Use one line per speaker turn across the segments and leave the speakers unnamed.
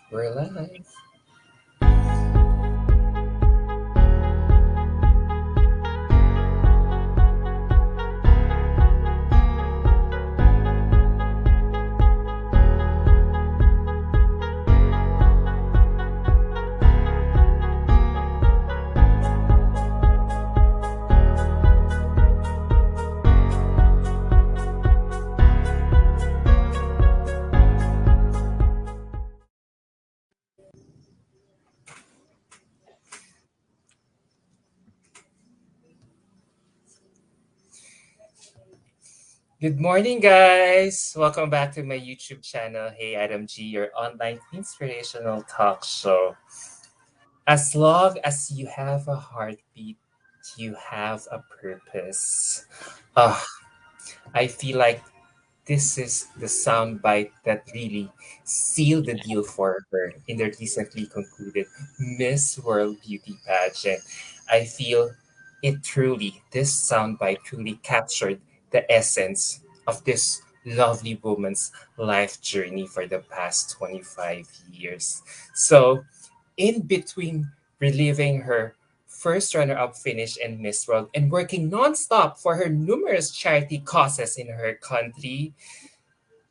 We're live. Good morning, guys. Welcome back to my YouTube channel. Hey, Adam G, your online inspirational talk show. As long as you have a heartbeat, you have a purpose. Ah, I feel like this is the soundbite that really sealed the deal for her in the recently concluded Miss World Beauty pageant. I feel this soundbite truly captured the essence of this lovely woman's life journey for the past 25 years. So, in between reliving her first runner-up finish in Miss World and working nonstop for her numerous charity causes in her country,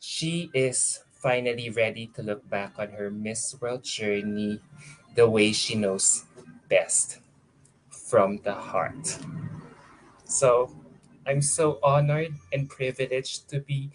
she is finally ready to look back on her Miss World journey the way she knows best, from the heart. So I'm so honored and privileged to be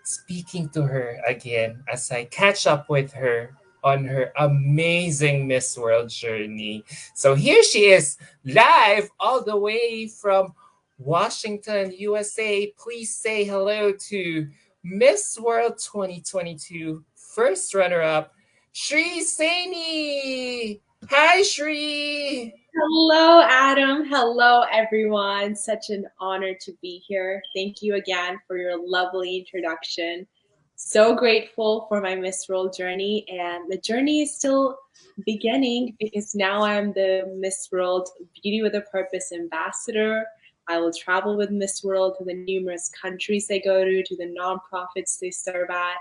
speaking to her again as I catch up with her on her amazing Miss World journey. So here she is, live all the way from Washington, USA. Please say hello to Miss World 2022 first runner up, Shree Saini. Hi, Shree.
Hello, Adam. Hello, everyone. Such an honor to be here. Thank you again for your lovely introduction. So grateful for my Miss World journey, and the journey is still beginning because now I'm the Miss World Beauty with a Purpose ambassador. I will travel with Miss World to the numerous countries they go to the nonprofits they serve at,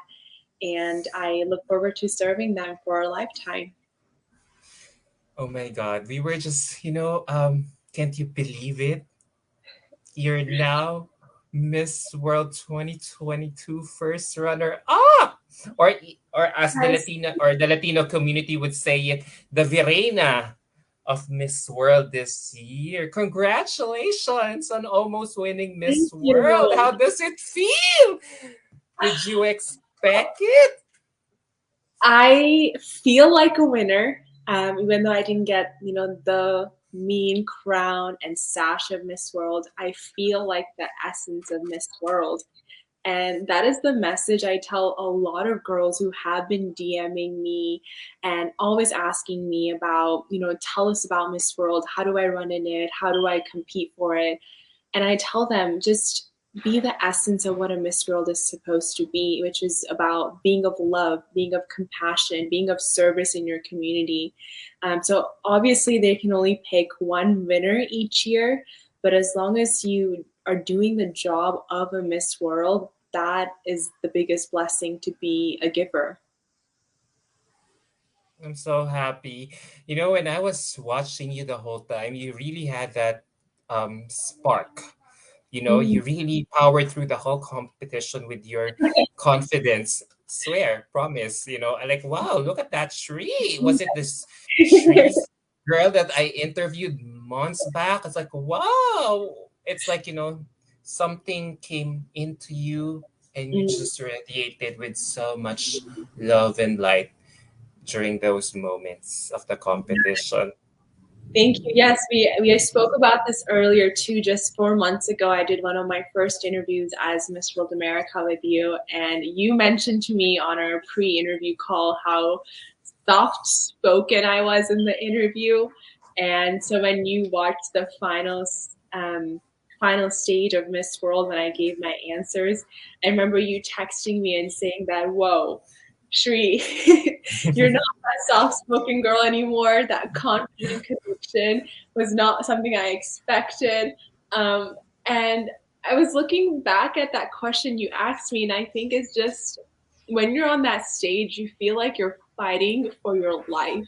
and I look forward to serving them for a lifetime.
Oh my God, we were just, can't you believe it? You're now Miss World 2022 first runner up, or as the Latino community would say it, the Virena of Miss World this year. Congratulations on almost winning
Thank
Miss World.
you.
How does it feel? Did you expect it?
I feel like a winner, even though I didn't get, the mean crown and sash of Miss World. I feel like the essence of Miss World. And that is the message I tell a lot of girls who have been DMing me and always asking me about, tell us about Miss World. How do I run in it? How do I compete for it? And I tell them just be the essence of what a Miss World is supposed to be, which is about being of love, being of compassion, being of service in your community. So obviously, they can only pick one winner each year, but as long as you are doing the job of a Miss World, that is the biggest blessing to be a giver.
I'm so happy. When I was watching you the whole time, you really had that spark.
Mhm.
You really powered through the whole competition with your confidence. Swear, promise. I like, wow, look at that Shree. Was it this Shree's girl that I interviewed months back? It's like, wow. It's like, something came into you and you
Mm.
just radiated with so much love and light during those moments of the competition.
Thank you. Yes, we spoke about this earlier too. Just 4 months ago, I did one of my first interviews as Miss World America with you, and you mentioned to me on our pre-interview call how soft-spoken I was in the interview. And so when you watched the final stage of Miss World, when I gave my answers, I remember you texting me and saying that, "Whoa, Shree, you're not that soft-spoken girl anymore. That confident conviction was not something I expected." And I was looking back at that question you asked me, and I think it's just when you're on that stage, you feel like you're fighting for your life.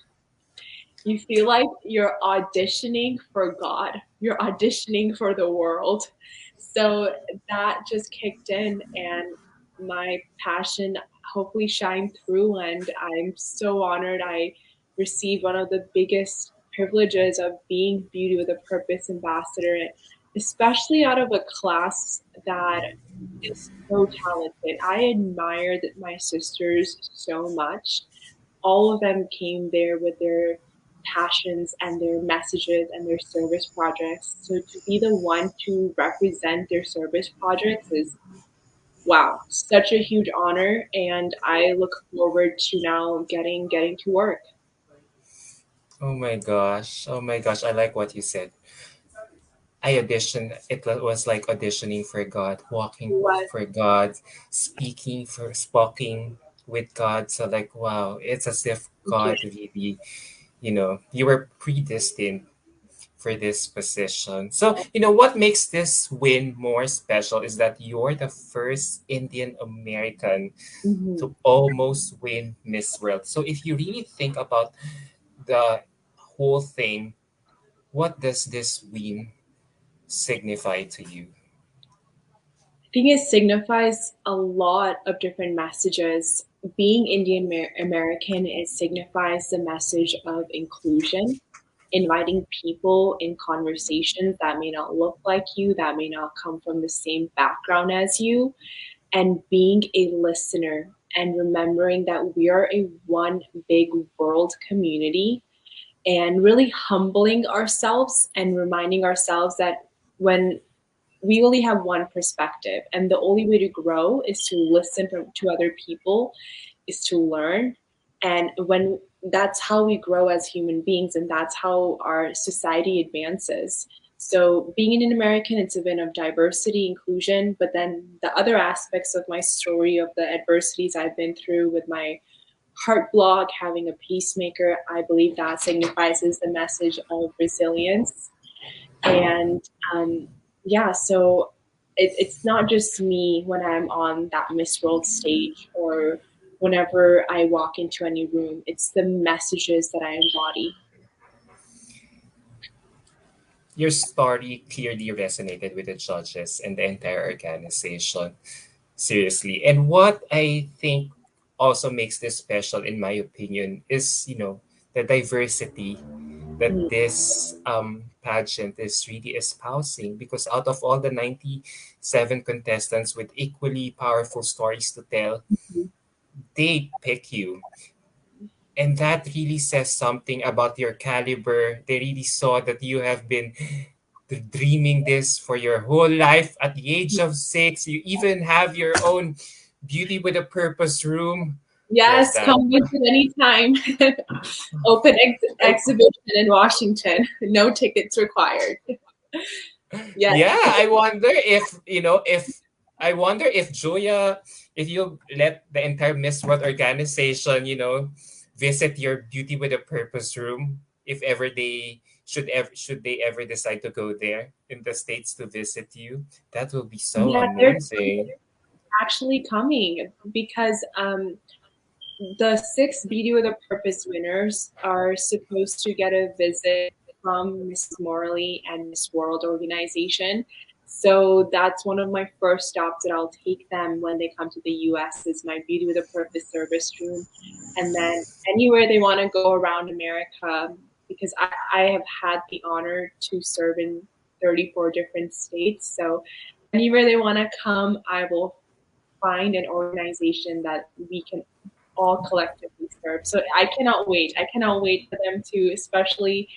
You feel like you're auditioning for God, you're auditioning for the world. So that just kicked in, and my passion hopefully shined through. And I'm so honored I received one of the biggest privileges of being Beauty with a Purpose ambassador, especially out of a class that is so talented. I admired my sisters so much. All of them came there with their passions and their messages and their service projects. So to be the one to represent their service projects is, wow, such a huge honor, and I look forward to now getting to work.
Oh my gosh. Oh my gosh. I like what you said. I auditioned. Was like auditioning for God, walking
What
for God, speaking with God. So like, wow, it's as if God really, you were predestined for this position. So, what makes this win more special is that you're the first Indian American
Mhm.
to almost win Miss World. So, if you really think about the whole thing, what does this win signify to you?
I think it signifies a lot of different messages. Being Indian American, it signifies the message of inclusion, inviting people in conversations that may not look like you, that may not come from the same background as you, and being a listener and remembering that we are a one big world community, and really humbling ourselves and reminding ourselves that when we only have one perspective, and the only way to grow is to listen to other people, is to learn. And when that's how we grow as human beings, and that's how our society advances. So being an American, it's a bit of diversity, inclusion, but then the other aspects of my story, of the adversities I've been through with my heart block, having a peacemaker, I believe that signifies the message of resilience. And um, yeah, so it's not just me when I'm on that Miss World stage, or whenever I walk into any room, it's the messages that I embody.
Your story clearly resonated with the judges and the entire organization. Seriously. And what I think also makes this special, in my opinion, is, the diversity that
Mm-hmm.
this pageant is really espousing, because out of all the 97 contestants with equally powerful stories to tell, they pick you. And that really says something about your caliber. They really saw that you have been dreaming this for your whole life. At the age of 6, you even have your own Beauty with a Purpose room. Love
Yes,
that.
come visit anytime. Open exhibition in Washington. No tickets required. Yes.
Yeah, I wonder if, I wonder if Julia, if you let the entire Miss World organization, visit your Beauty with a Purpose room, if ever they should they ever decide to go there in the States to visit you, that will be so
Yeah, they're
amazing.
actually coming because the six Beauty with a Purpose winners are supposed to get a visit from Mrs. Morley and Miss World organization. So that's one of my first stops that I'll take them when they come to the US, is my Beauty with a Purpose service room. And then anywhere they want to go around America, because I have had the honor to serve in 34 different states. So anywhere they want to come, I will find an organization that we can all collectively serve. So I cannot wait. I cannot wait for them to, especially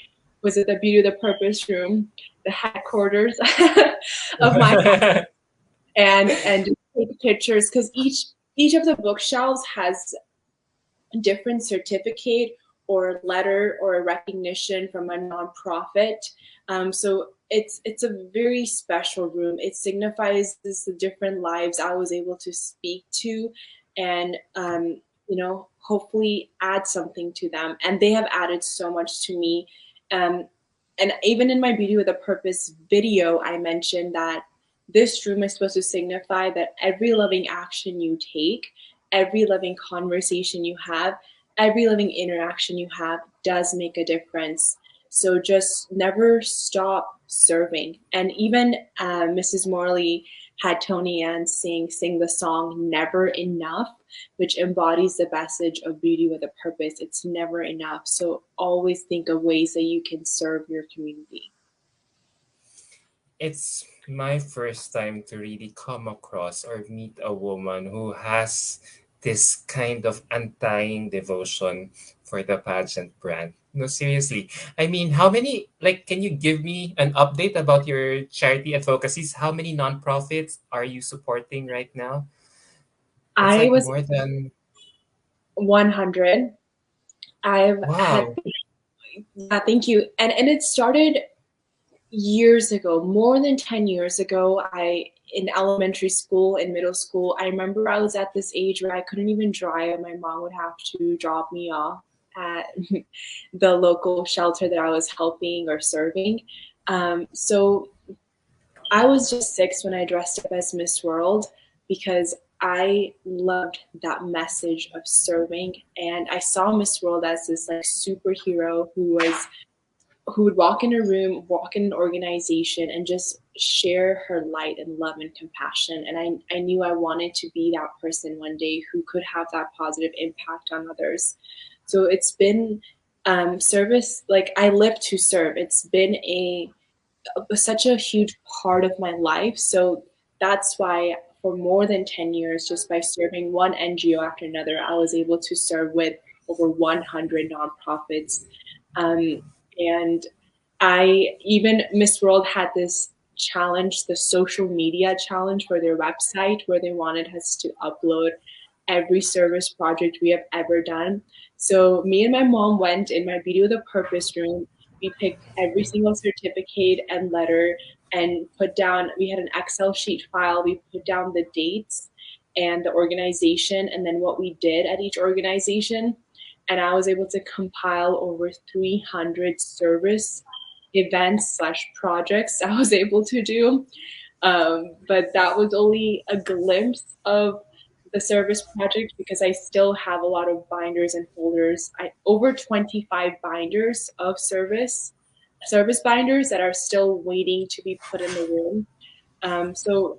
visit the Beauty of the Purpose room, the headquarters of my, and just take pictures, because each of the bookshelves has different certificate or letter or a recognition from a nonprofit. So it's a very special room. It signifies the different lives I was able to speak to, and hopefully add something to them. And they have added so much to me. Um, and even in my Beauty with a Purpose video, I mentioned that this room is supposed to signify that every loving action you take, every loving conversation you have, every living interaction you have does make a difference. So just never stop serving. And even Mrs. Morley had Tony Ann sing the song "Never Enough," which embodies the message of beauty with a purpose. It's never enough. So always think of ways that you can serve your community.
It's my first time to really come across or meet a woman who has this kind of undying devotion for the pageant brand. No, seriously. I mean, how many, like, can you give me an update about your charity advocacies? How many nonprofits are you supporting right now? It's
I
like
was
more than,
100. I've had,
wow.
yeah, thank you. And it started years ago, more than 10 years ago. I in elementary school, in middle school, I remember I was at this age where I couldn't even drive. My mom would have to drop me off at the local shelter that I was helping or serving. So I was just 6 when I dressed up as Miss World because I loved that message of serving, and I saw Miss World as this like superhero who would walk in a room, walk in an organization, and just share her light and love and compassion. And I knew I wanted to be that person one day who could have that positive impact on others. So it's been service, like I live to serve. It's been such a huge part of my life. So that's why for more than 10 years, just by serving one NGO after another, I was able to serve with over 100 nonprofits. And I even Miss World had this challenge, the social media challenge for their website, where they wanted us to upload every service project we have ever done. So me and my mom went in my Beauty with a Purpose room. We picked every single certificate and letter and put down, we had an Excel sheet file. We put down the dates and the organization and then what we did at each organization. And I was able to compile over 300 service events slash projects I was able to do. But that was only a glimpse of the service project because I still have a lot of binders and folders. Over 25 binders of service binders that are still waiting to be put in the room. So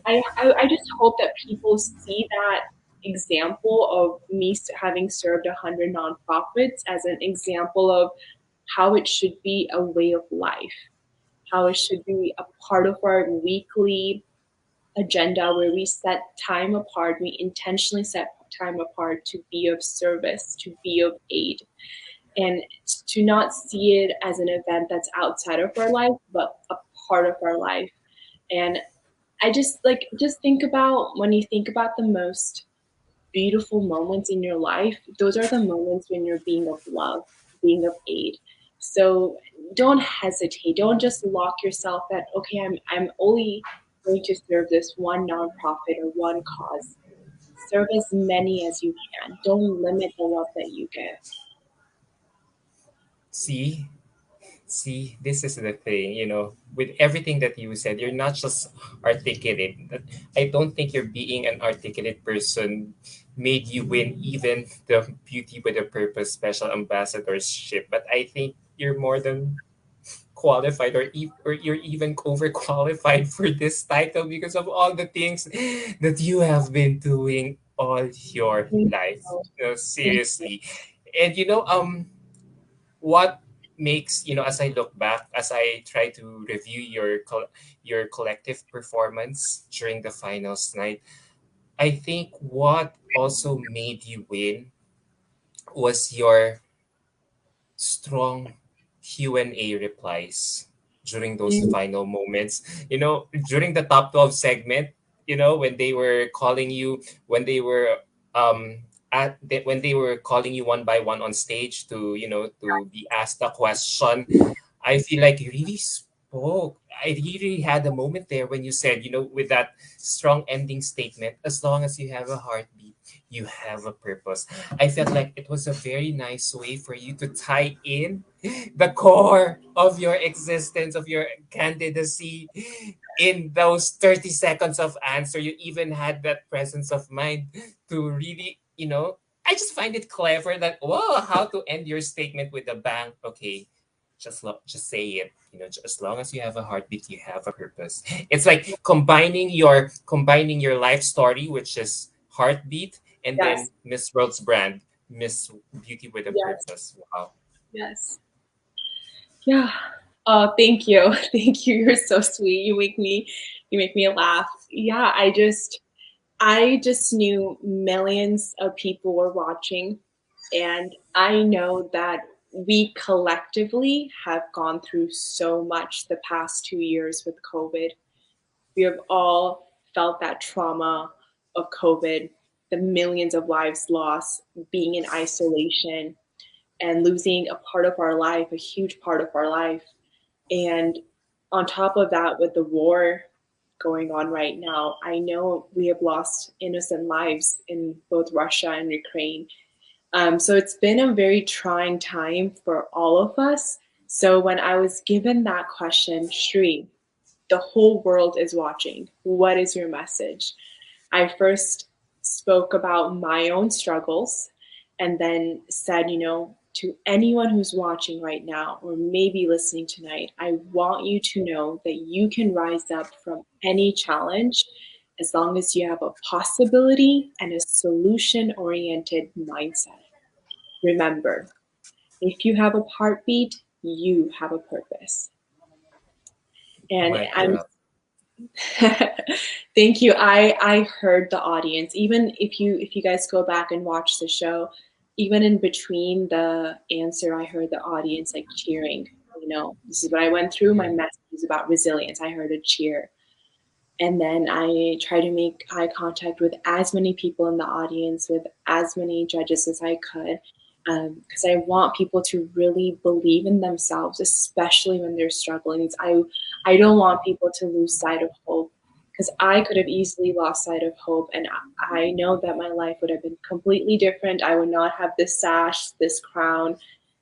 I just hope that people see that example of me having served 100 nonprofits as an example of how it should be a way of life, how it should be a part of our weekly agenda where we set time apart, we intentionally set time apart to be of service, to be of aid, and to not see it as an event that's outside of our life, but a part of our life. And I just think about when you think about the most beautiful moments in your life, those are the moments when you're being of love, being of aid. So don't hesitate. Don't just lock yourself at, okay, I'm only going to serve this one nonprofit or one cause. Serve as many as you can. Don't limit the love that you give.
See, See, this is the thing, with everything that you said, you're not just articulate. I don't think you're being an articulate person made you win even the Beauty with a Purpose special ambassadorship. But I think you're more than qualified, or you're even overqualified for this title because of all the things that you have been doing all your
Thank
life.
you.
No,
Thank you.
seriously. And what makes, as I look back, as I try to review your collective performance during the finals night, I think what also made you win was your strong Q&A replies during those
Mm,
final moments. During the top 12 segment, when they were calling you, when they were when they were calling you one by one on stage to, to be asked a question, I feel like you really spoke. I really had a moment there when you said, with that strong ending statement, as long as you have a heartbeat, you have a purpose. I felt like it was a very nice way for you to tie in the core of your existence, of your candidacy in those 30 seconds of answer. You even had that presence of mind to really, I just find it clever that, whoa, how to end your statement with a bang. Okay, just say it. As long as you have a heartbeat, you have a purpose. It's like combining your life story, which is heartbeat, and then
Yes,
Miss World's brand, Miss Beauty with a
yes,
purpose. Wow.
yes. Yeah. Oh, thank you. Thank you. You're so sweet. You make me laugh. Yeah, I just knew millions of people were watching, and I know that we collectively have gone through so much the past 2 years with COVID. We have all felt that trauma of COVID, the millions of lives lost, being in isolation, and losing a part of our life, a huge part of our life. And on top of that, with the war going on right now, I know we have lost innocent lives in both Russia and Ukraine. So it's been a very trying time for all of us. So when I was given that question, Shree, the whole world is watching. What is your message? I first spoke about my own struggles and then said, to anyone who's watching right now or maybe listening tonight, I want you to know that you can rise up from any challenge as long as you have a possibility and a solution oriented mindset. Remember, if you have a heartbeat, you have a purpose. And
Mic
I'm
drop.
Thank you. I heard the audience. Even if you guys go back and watch the show, even in between the answer, I heard the audience like cheering. This is what I went through. My
Mhm.
message is about resilience. I heard a cheer. And then I try to make eye contact with as many people in the audience, with as many judges as I could, because I want people to really believe in themselves, especially when they're struggling. I don't want people to lose sight of hope, because I could have easily lost sight of hope, and I know that my life would have been completely different. I would not have this sash, this crown,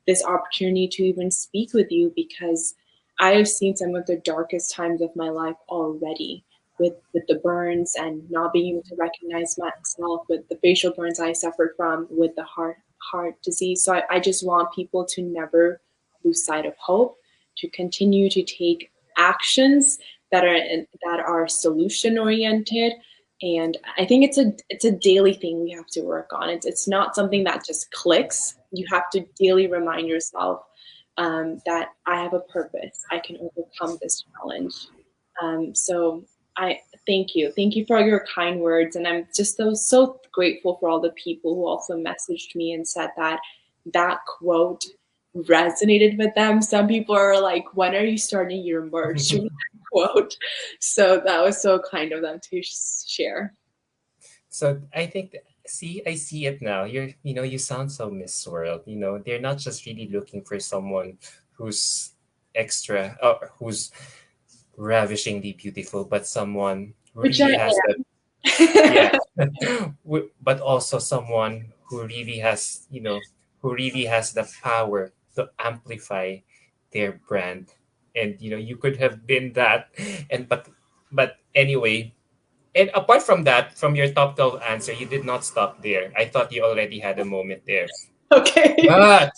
this opportunity to even speak with you, because I have seen some of the darkest times of my life already, with the burns and not being able to recognize myself, with the facial burns I suffered from, with the heart disease. So I just want people to never lose sight of hope, to continue to take actions that are solution oriented. And I think it's a daily thing we have to work on. It's not something that just clicks. You have to daily remind yourself that I have a purpose. I can overcome this challenge. So I thank you for all your kind words, and I'm just so grateful for all the people who also messaged me and said that that quote resonated with them. Some people are like, "When are you starting your merch?" with that quote. So that was so kind of them to share.
So I think, see, I see it now. You sound so Miss World. They're not just really looking for someone who's extra, or who's ravishingly beautiful, but someone who
Which I
really has the, yeah,
am.
but also someone who really has the power to amplify their brand. And you could have been that, and but anyway. And apart from that, from your top 12 answer, you did not stop there. I thought you already had a moment there.
Okay.
But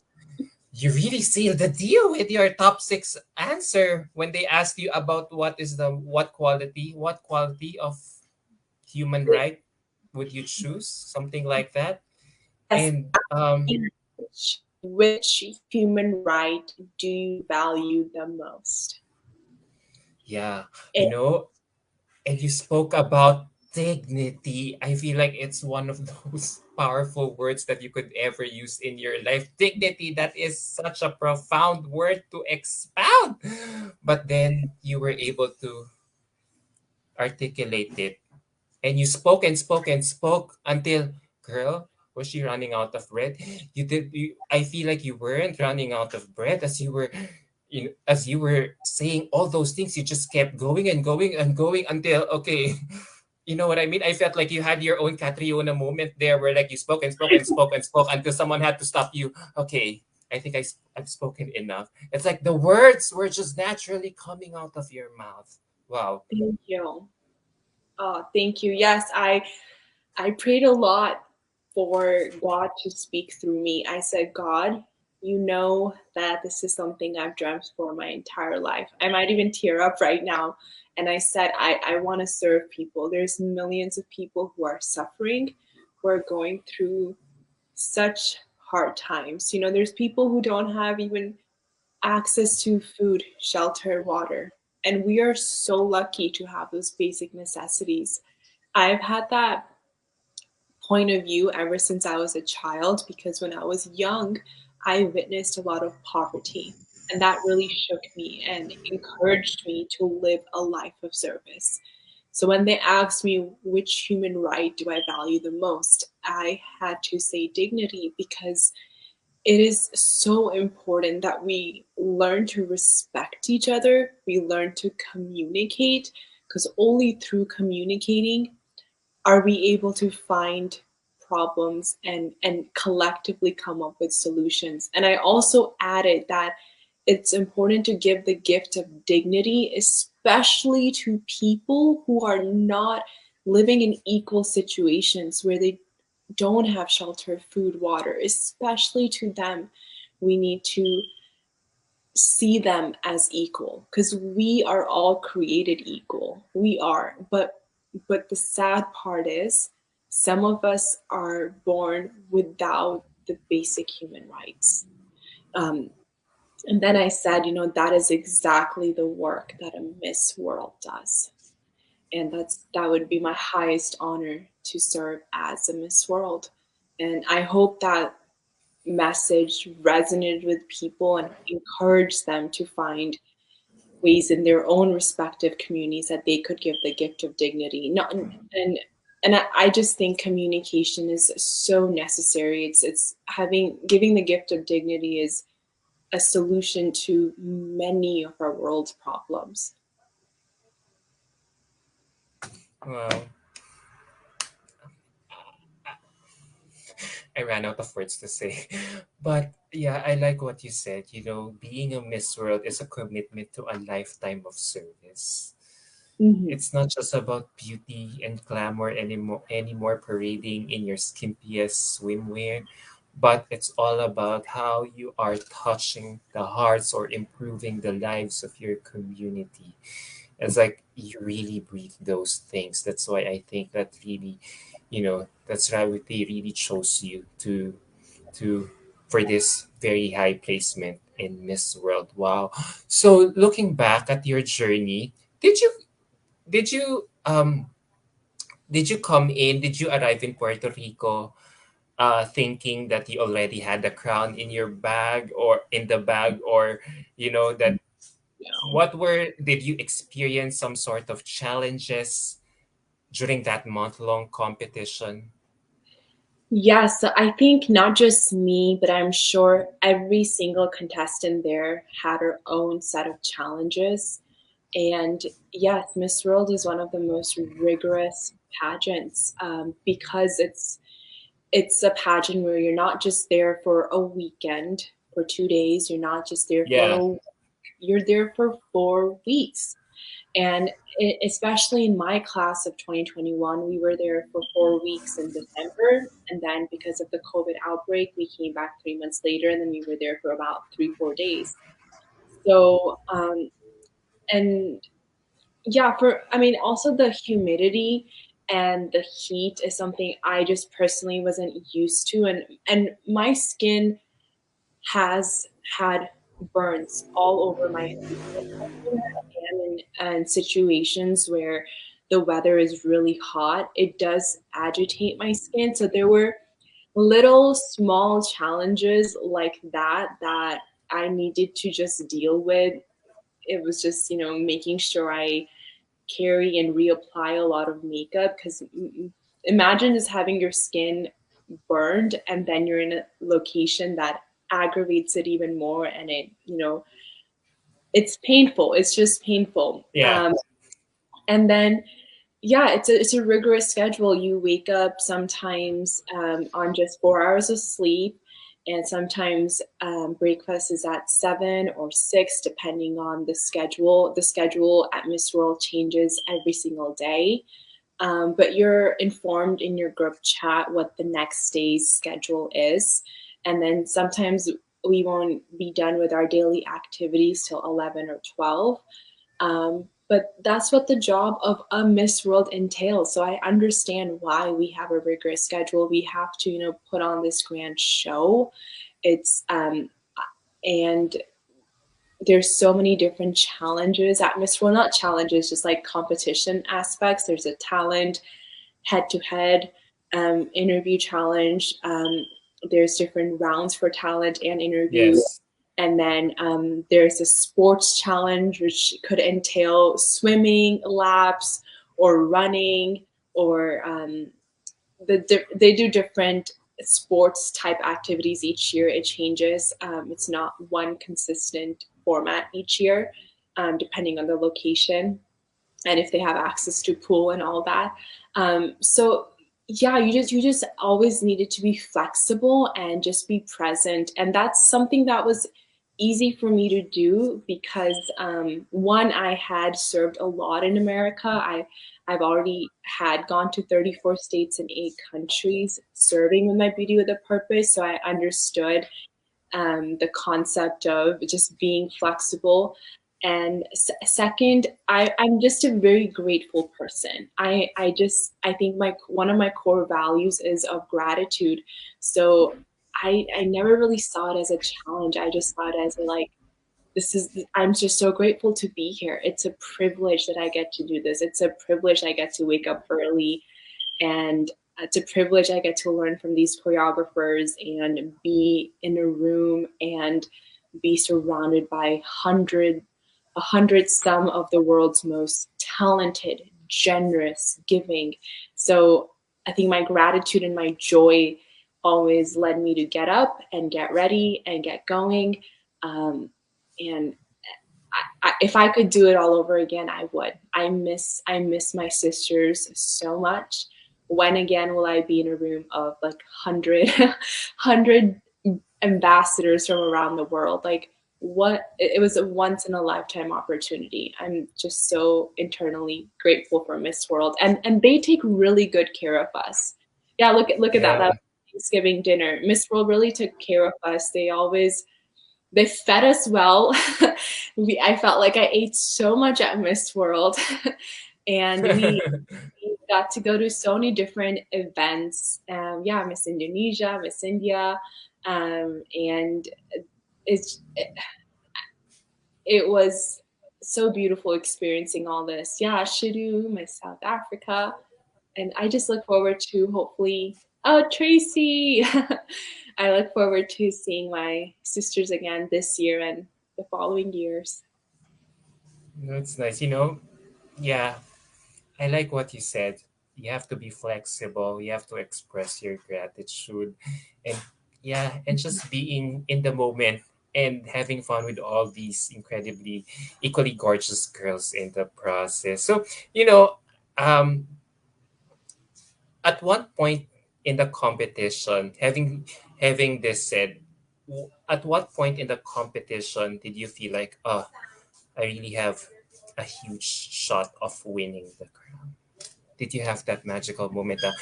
you really sealed the deal with your top six answer when they asked you about what quality of human right would you choose, something like that.
Yes.
And
Which human right do you value the most?
yeah,
And
and you spoke about dignity. I feel like it's one of those powerful words that you could ever use in your life. Dignity, that is such a profound word to expound. But then you were able to articulate it. And you spoke and spoke and spoke until, girl, was she running out of breath? I feel like you weren't running out of breath as you were saying all those things. You just kept going and going and going until, okay, you know what I mean? I felt like you had your own Catriona moment there where like you spoke and spoke and spoke and spoke until someone had to stop you. Okay, I think I've spoken enough. It's like the words were just naturally coming out of your mouth. Wow.
thank you. Oh, thank you. Yes, I prayed a lot for God to speak through me. I said, God, you know that this is something I've dreamt for my entire life. I might even tear up right now. And I said, I want to serve people. There's millions of people who are suffering, who are going through such hard times. You know, there's people who don't have even access to food, shelter, water. And we are so lucky to have those basic necessities. I've had that point of view ever since I was a child because when I was young, I witnessed a lot of poverty. And that really shook me and encouraged me to live a life of service. So when they asked me which human right do I value the most, I had to say dignity because it is so important that we learn to respect each other, we learn to communicate, because only through communicating are we able to find problems and collectively come up with solutions. And I also added that it's important to give the gift of dignity, especially to people who are not living in equal situations where they don't have shelter, food, water. Especially to them, we need to see them as equal because we are all created equal. We are. But the sad part is some of us are born without the basic human rights. Um, and then I said, you know, that is exactly the work that a Miss World does. And that would be my highest honor to serve as a Miss World. And I hope that message resonated with people and encouraged them to find ways in their own respective communities that they could give the gift of dignity. Not and I just think communication is so necessary. It's having giving the gift of dignity is a solution to many of our world's problems.
Well, I ran out of words to say. But yeah, I like what you said. You know, being a Miss World is a commitment to a lifetime of service.
Hmm.
It's not just about beauty and glamour anymore parading in your skimpiest swimwear, but it's all about how you are touching the hearts or improving the lives of your community. It's like you really breathe those things. That's why I think that really, that's why they really chose you to for this very high placement in Miss World. Wow. So looking back at your journey, did you did you um did you come in, did you arrive in Puerto Rico thinking that you already had the crown in your bag or in the bag, or that what were did you experience some sort of challenges during that month-long competition?
Yes, so I think not just me, but I'm sure every single contestant there had her own set of challenges. And yes, Miss World is one of the most rigorous pageants because it's a pageant where you're not just there for a weekend, for 2 days. You're not just there for
Yeah,
you're there for 4 weeks. And especially in my class of 2021, we were there for 4 weeks in December. And then because of the COVID outbreak, we came back 3 months later, and then we were there for about 3, 4 days. So, and yeah, I mean, also the humidity and the heat is something I just personally wasn't used to. And my skin has had burns all over my face. And situations where the weather is really hot, it does agitate my skin. So there were little small challenges like that I needed to just deal with. It was just, making sure I carry and reapply a lot of makeup because imagine just having your skin burned and then you're in a location that aggravates it even more and it's painful. It's just painful.
yeah.
And then yeah, it's a rigorous schedule. You wake up sometimes on just 4 hours of sleep, and sometimes breakfast is at 7 or 6, depending on the schedule. The schedule at Miss World changes every single day. but you're informed in your group chat what the next day's schedule is. And then sometimes we won't be done with our daily activities till 11 or 12. But that's what the job of a Miss World entails. So I understand why we have a rigorous schedule. We have to, put on this grand show. It's and there's so many different challenges at Miss World, not challenges, just like competition aspects. There's a talent head to head interview challenge. There's different rounds for talent and interview.
Yes.
And then there's a sports challenge, which could entail swimming laps or running, or they do different sports type activities each year. It changes. It's not one consistent format each year, depending on the location and if they have access to pool and all that. So yeah, you just always needed to be flexible and just be present, and that's something that was easy for me to do because one, I had served a lot in America. I've already had gone to 34 states and 8 countries serving with my beauty with a purpose, so I understood the concept of just being flexible. And second, I'm just a very grateful person. I think my one of my core values is of gratitude. So I never really saw it as a challenge. I just saw it as like, I'm just so grateful to be here. It's a privilege that I get to do this. It's a privilege I get to wake up early, and it's a privilege I get to learn from these choreographers and be in a room and be surrounded by a hundred some of the world's most talented, generous, giving. So I think my gratitude and my joy always led me to get up and get ready and get going. And if I could do it all over again, I would. I miss my sisters so much. When again will I be in a room of like hundred ambassadors from around the world? Like, what, it was a once in a lifetime opportunity. I'm just so internally grateful for Miss World, and they take really good care of us. Yeah, look at that. That
Yeah.
was Thanksgiving dinner. Miss World really took care of us. They fed us well. I felt like I ate so much at Miss World, and we got to go to so many different events. Yeah, Miss Indonesia, Miss India, and it was so beautiful experiencing all this. Yeah, Shidu, Miss South Africa, and I just look forward to hopefully. Oh, Tracy! I look forward to seeing my sisters again this year and the following years.
That's nice. Yeah, I like what you said. You have to be flexible. You have to express your gratitude, and yeah, and just being in the moment and having fun with all these incredibly, equally gorgeous girls in the process. So, you know, um, at one point in the competition, having this said, at what point in the competition did you feel like, oh, I really have a huge shot of winning the crown? Did you have that magical moment, the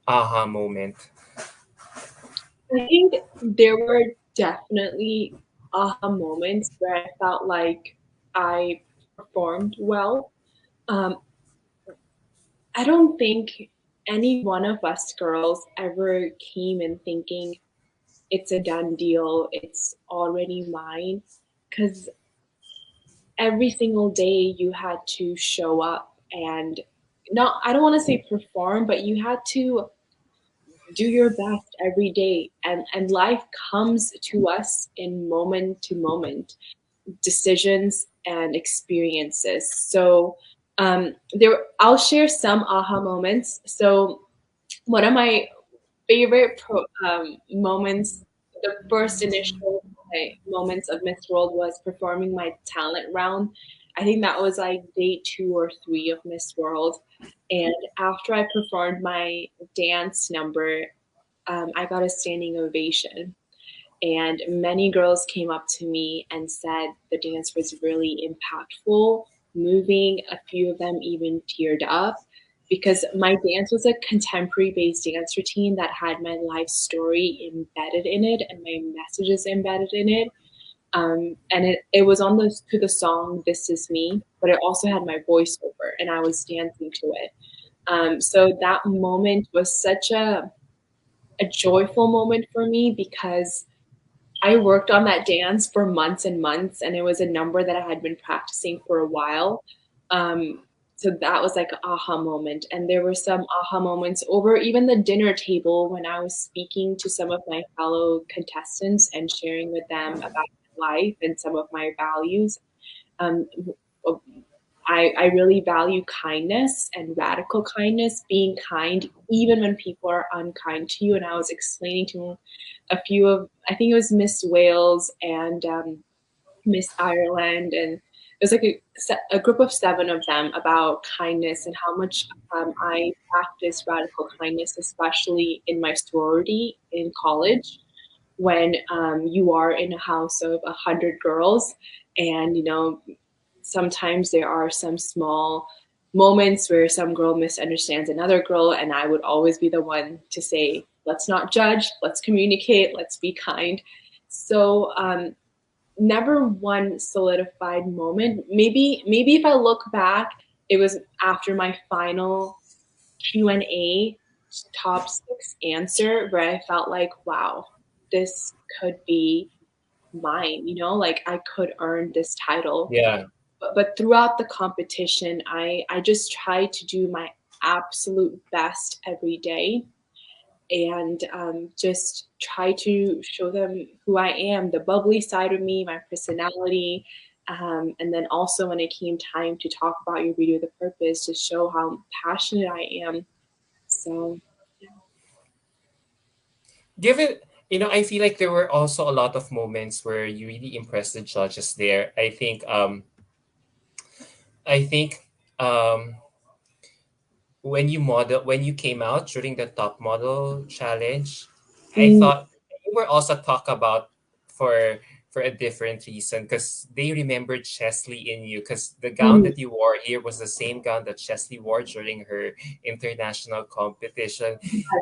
aha moment?
I think there were definitely aha moments where I felt like I performed well. Um, I don't think any one of us girls ever came in thinking it's a done deal, it's already mine. Because every single day you had to show up and not, I don't want to say perform, but you had to do your best every day. And life comes to us in moment to moment decisions and experiences. So I'll share some aha moments. So one of my favorite moments, the first initial moments of Miss World was performing my talent round. I think that was like day 2 or 3 of Miss World. And after I performed my dance number, I got a standing ovation. And many girls came up to me and said the dance was really impactful, moving. A few of them even teared up. because my dance was a contemporary based dance routine that had my life story embedded in it and my messages embedded in it. And it was on to the song "This Is Me," but it also had my voiceover, and I was dancing to it. So that moment was such a joyful moment for me because I worked on that dance for months and months, and it was a number that I had been practicing for a while. So that was like an aha moment. And there were some aha moments over even the dinner table when I was speaking to some of my fellow contestants and sharing with them about life and some of my values. Um, I really value kindness and radical kindness, being kind even when people are unkind to you. And I was explaining to a few of, I think it was Miss Wales and Miss Ireland, and it was like a group of seven of them about kindness and how much I practice radical kindness, especially in my sorority in college when you are in a house of 100 girls and sometimes there are some small moments where some girl misunderstands another girl, and I would always be the one to say, let's not judge, let's communicate, let's be kind. So never one solidified moment. Maybe if I look back, it was after my final Q&A top six answer where I felt like, wow, this could be mine, like I could earn this title.
Yeah.
But throughout the competition, I just try to do my absolute best every day and just try to show them who I am, the bubbly side of me, my personality. And then also when it came time to talk about your video, the purpose, to show how passionate I am. So, yeah.
Given, I feel like there were also a lot of moments where you really impressed the judges there. I think um when you came out during the top model challenge, I
Mm,
thought you were also talked about for for a different reason because they remembered Chesley in you because the gown
mm,
that you wore here was the same gown that Chesley wore during her international competition,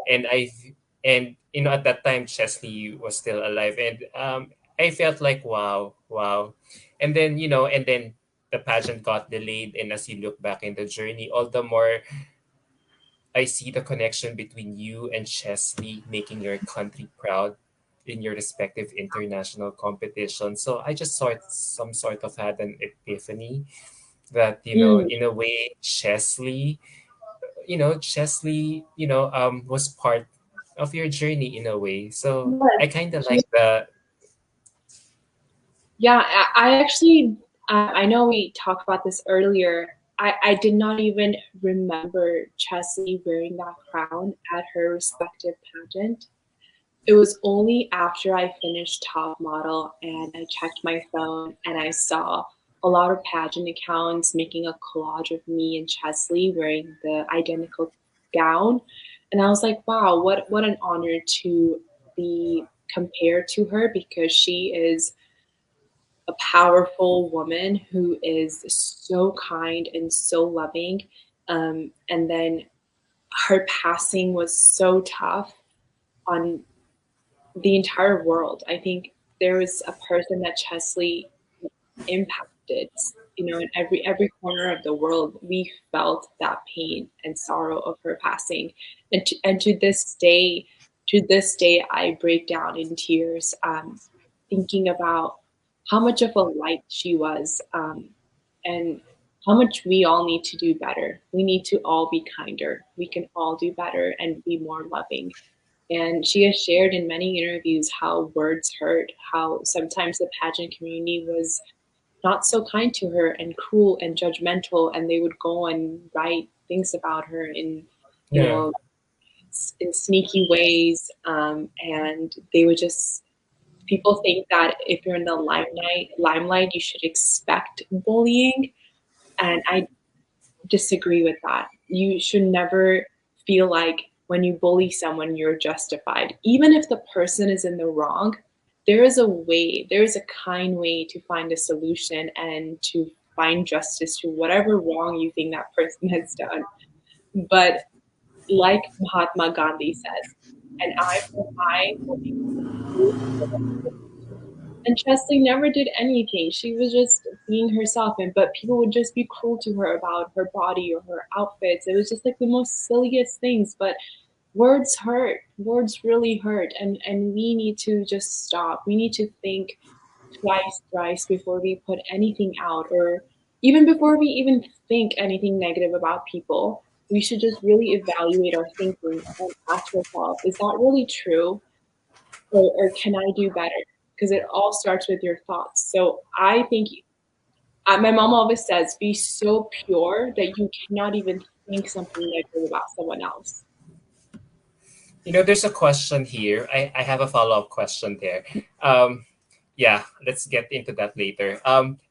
and at that time Chesley was still alive, and I felt like wow, and then the pageant got delayed, and as you look back in the journey, all the more I see the connection between you and Chesley making your country proud in your respective international competition. So I just some sort of had an epiphany that,
mm.
in a way, Chesley, was part of your journey in a way. So
Yes,
I kind of
she
like the,
Yeah, I actually, I know we talked about this earlier. I did not even remember Chesley wearing that crown at her respective pageant. It was only after I finished Top Model and I checked my phone and I saw a lot of pageant accounts making a collage of me and Chesley wearing the identical gown. And I was like, wow, what an honor to be compared to her because she is a powerful woman who is so kind and so loving. And then her passing was so tough on the entire world. I think there was a person that Chesley impacted, in every corner of the world. We felt that pain and sorrow of her passing, and to this day, I break down in tears, thinking about how much of a light she was, and how much we all need to do better. We need to all be kinder. We can all do better and be more loving. And she has shared in many interviews how words hurt, how sometimes the pageant community was not so kind to her and cruel and judgmental, and they would go and write things about her you
yeah,
know, in sneaky ways. And they would just, people think that if you're in the limelight, you should expect bullying. And I disagree with that. You should never feel like when you bully someone, you're justified. Even if the person is in the wrong, there is a way, there is a kind way to find a solution and to find justice to whatever wrong you think that person has done. But like Mahatma Gandhi says, an eye for an eye will be true. And Chesley never did anything. She was just being herself, and but people would just be cruel to her about her body or her outfits. It was just like the most silliest things. But words hurt. Words really hurt, and we need to just stop. We need to think twice, thrice before we put anything out, or even before we even think anything negative about people. We should just really evaluate our thinking and ask ourselves, is that really true? Or can I do better? Because it all starts with your thoughts. So I think my mom always says, be so pure that you cannot even think something negative about someone else.
There's a question here. I have a follow-up question there. Yeah, let's get into that later.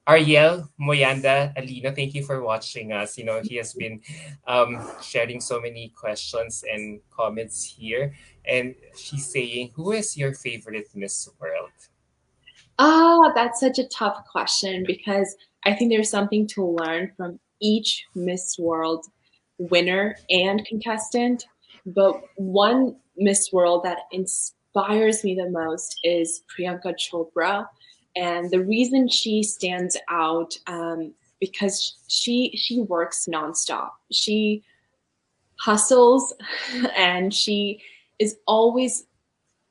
Ariel Moyanda Alina, thank you for watching us. He has been sharing so many questions and comments here. And she's saying, who is your favorite Miss World?
Ah, that's such a tough question because I think there's something to learn from each Miss World winner and contestant. But one Miss World that inspires me the most is Priyanka Chopra. And the reason she stands out because she works nonstop. She hustles and she is always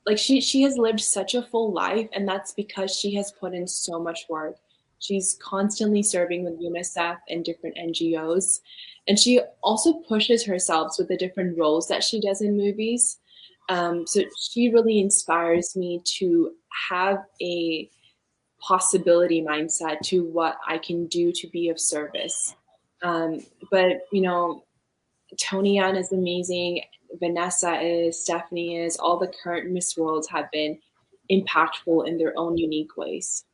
like she has lived such a full life, and that's because she has put in so much work. She's constantly serving with UNICEF and different NGOs, and she also pushes herself with the different roles that she does in movies. So she really inspires me to have a possibility mindset to what I can do to be of service. But Tony Ann is amazing. Vanessa is, Stephanie is, all the current Miss Worlds have been impactful in their own unique ways.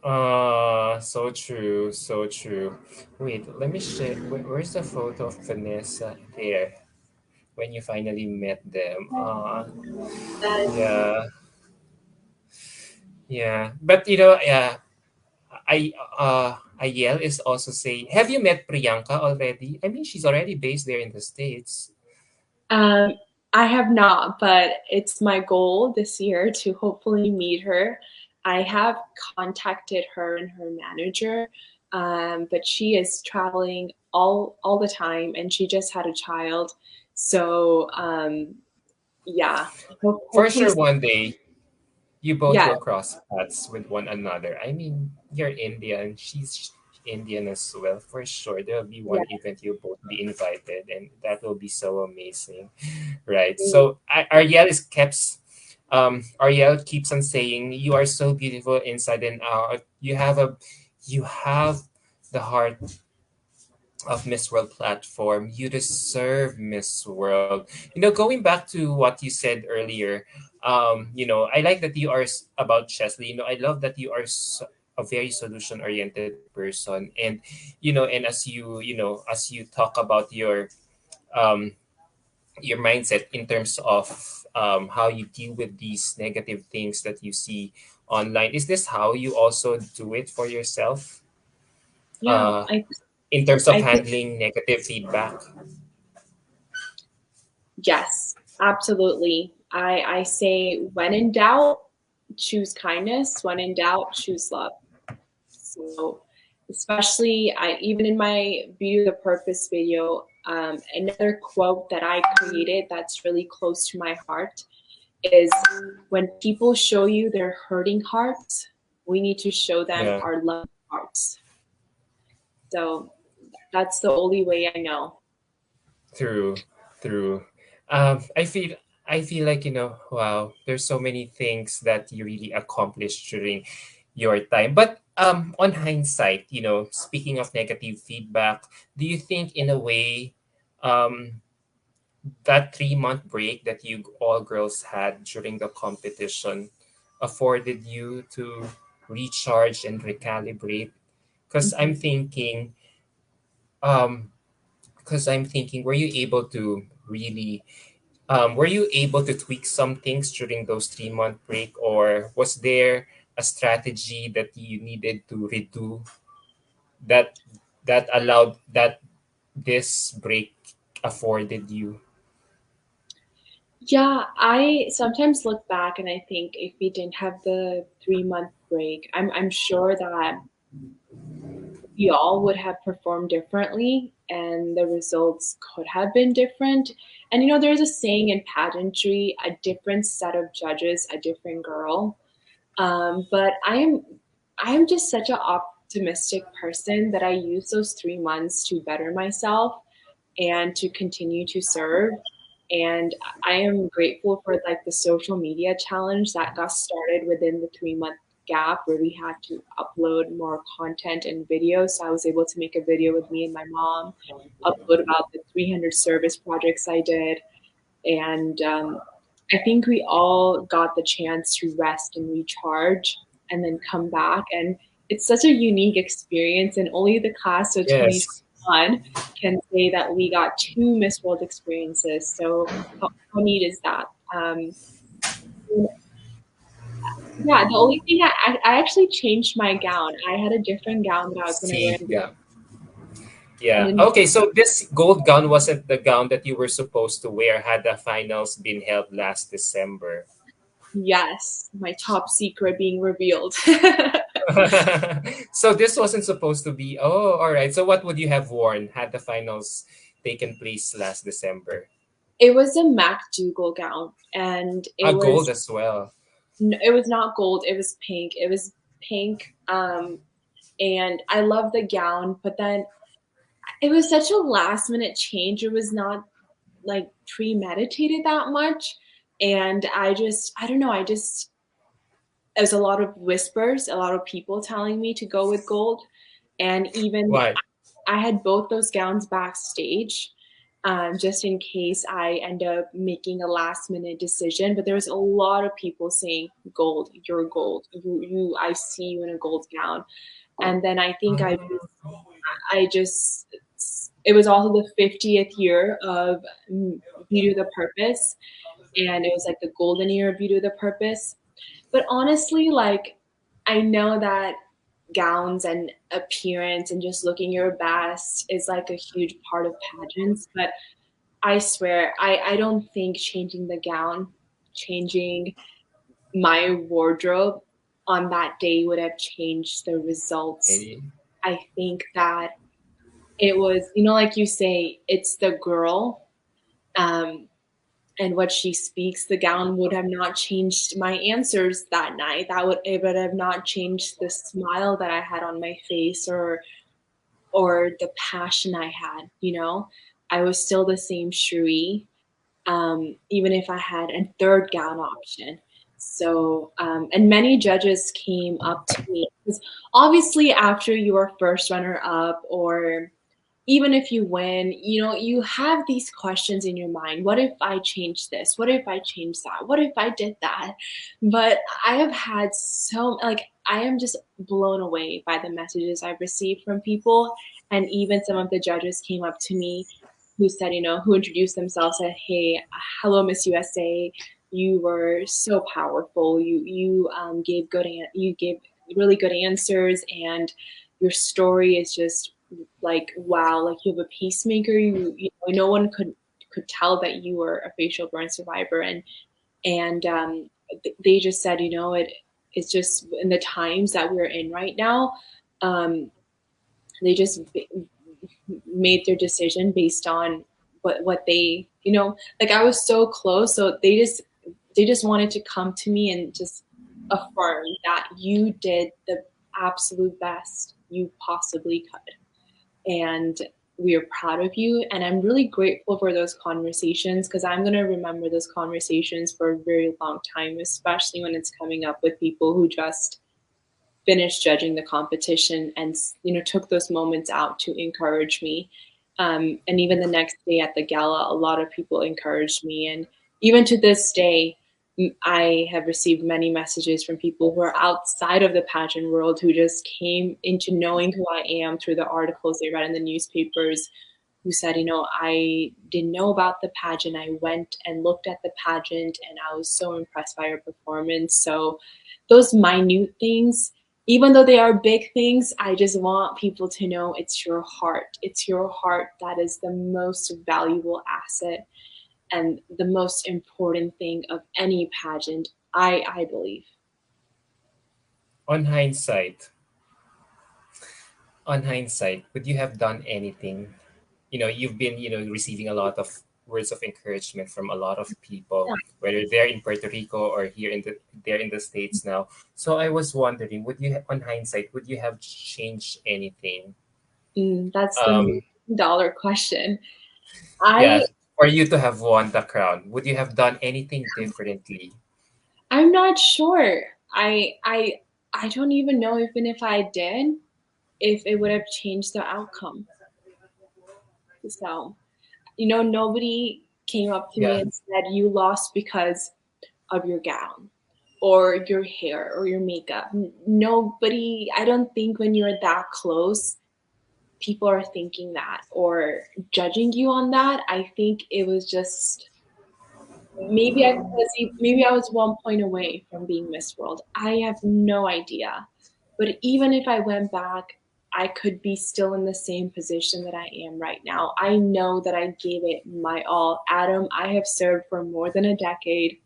So true, so true. Wait, let me share. Where's the photo of Vanessa there when you finally met them? Yeah, yeah. But yeah, Ayel is also saying, have you met Priyanka already? I mean, she's already based there in the States.
Um, I have not, but it's my goal this year to hopefully meet her. I have contacted her and her manager, but she is traveling all the time, and she just had a child. So yeah,
For
hopefully,
sure, one day you both
yeah,
will cross paths with one another. I mean, you're Indian, she's Indian as well. For sure, there'll be
yeah.
one event you'll both be invited, and that will be so amazing, right? So Ariel keeps on saying, "You are so beautiful inside and out. You have the heart of Miss World platform. You deserve Miss World." Going back to what you said earlier, I like that you are about Chesley. I love that you are a very solution oriented person, and as you talk about your mindset in terms of how you deal with these negative things that you see online. Is this how you also do it for yourself?
Yeah,
Uh, in terms of
I think
handling negative feedback.
yes, absolutely. I say when in doubt, choose kindness. When in doubt, choose love. So, especially even in my Beauty the Purpose video, another quote that I created that's really close to my heart is when people show you their hurting hearts, we need to show them
Yeah,
our loving hearts. So that's the only way I know.
true, true. I feel like, wow, there's so many things that you really accomplished during your time. But on hindsight, speaking of negative feedback, do you think in a way um that 3-month break that you all girls had during the competition afforded you to recharge and recalibrate? Because I'm
Mhm.
thinking, um, were you able to really, were you able to tweak some things during those 3-month break, or was there a strategy that you needed to redo that that allowed this break afforded you?
Yeah, I sometimes look back and I think if we didn't have the 3 month break, I'm sure that we all would have performed differently and the results could have been different. And there's a saying in pageantry, a different set of judges, a different girl. But I am just such an optimistic person that I use those 3 months to better myself and to continue to serve. And I am grateful for like the social media challenge that got started within the 3 month gap where we had to upload more content and videos. So I was able to make a video with me and my mom, upload about the 300 service projects I did, and I think we all got the chance to rest and recharge and then come back. And it's such a unique experience. And only the class of
Yes.
2021 can say that we got two Miss World experiences. So, how neat is that? Um, yeah, the only thing I actually changed my gown. I had a different gown that I was going to wear.
See, yeah. Yeah.
And
Okay, so this gold gown wasn't the gown that you were supposed to wear had the finals been held last December.
yes, my top secret being revealed.
So this wasn't supposed to be. Oh, all right. So what would you have worn had the finals taken place last December?
It was a MacDougall gown, and
A gold as well.
it was not gold. It was pink. It was pink. And I love the gown, but then it was such a last minute change. It was not like premeditated that much, and I don't know. There's a lot of whispers, a lot of people telling me to go with gold, and even
What?
I had both those gowns backstage, just in case I end up making a last minute decision. But there was a lot of people saying, "Gold, you're gold. I see you in a gold gown." And then I think I just, it was also the 50th year of Beauty with a Purpose, and it was like the golden year of Beauty with a Purpose. But honestly, like, I know that gowns and appearance and just looking your best is like a huge part of pageants. But I swear, I don't think changing the gown, changing my wardrobe on that day would have changed the results.
Any?
I think that it was, like you say, it's the girl. Um, and what she speaks, the gown would have not changed my answers that night. It would have not changed the smile that I had on my face, or the passion I had. I was still the same Sheree, even if I had a third gown option. So, and many judges came up to me because obviously after you are first runner up, or even if you win, you have these questions in your mind. What if I change this? What if I change that? What if I did that? But I have had I am just blown away by the messages I've received from people. And even some of the judges came up to me who said, who introduced themselves, said, "Hey, hello, Miss USA. You were so powerful. You gave you gave really good answers, and your story is just like, wow, like you have a peacemaker. No one could tell that you were a facial burn survivor." And they just said, it's just in the times that we're in right now. um, they just made their decision based on what they, like, I was so close, so they just wanted to come to me and just affirm that you did the absolute best you possibly could, and we are proud of you. And I'm really grateful for those conversations, because I'm going to remember those conversations for a very long time, especially when it's coming up with people who just finished judging the competition and took those moments out to encourage me. And even the next day at the gala, a lot of people encouraged me. And even to this day, I have received many messages from people who are outside of the pageant world, who just came into knowing who I am through the articles they read in the newspapers, who said, I didn't know about the pageant. I went and looked at the pageant and I was so impressed by your performance. So those minute things, even though they are big things, I just want people to know it's your heart. It's your heart that is the most valuable asset and the most important thing of any pageant, I believe.
On hindsight, would you have done anything? You've been, receiving a lot of words of encouragement from a lot of people, whether they're in Puerto Rico or here they're in the States now. So I was wondering, on hindsight, would you have changed anything?
That's the
Um,
$1 million question. I
yeah, for you to have won the crown, would you have done anything differently?
I'm not sure. I don't even know even if I did, if it would have changed the outcome. So, nobody came up to me
Yeah,
and said you lost because of your gown or your hair or your makeup. Nobody, I don't think when you're that close, people are thinking that or judging you on that. I think it was just maybe I was 1 point away from being Miss World. I have no idea. But even if I went back, I could be still in the same position that I am right now. I know that I gave it my all. Adam, I have served for more than a decade.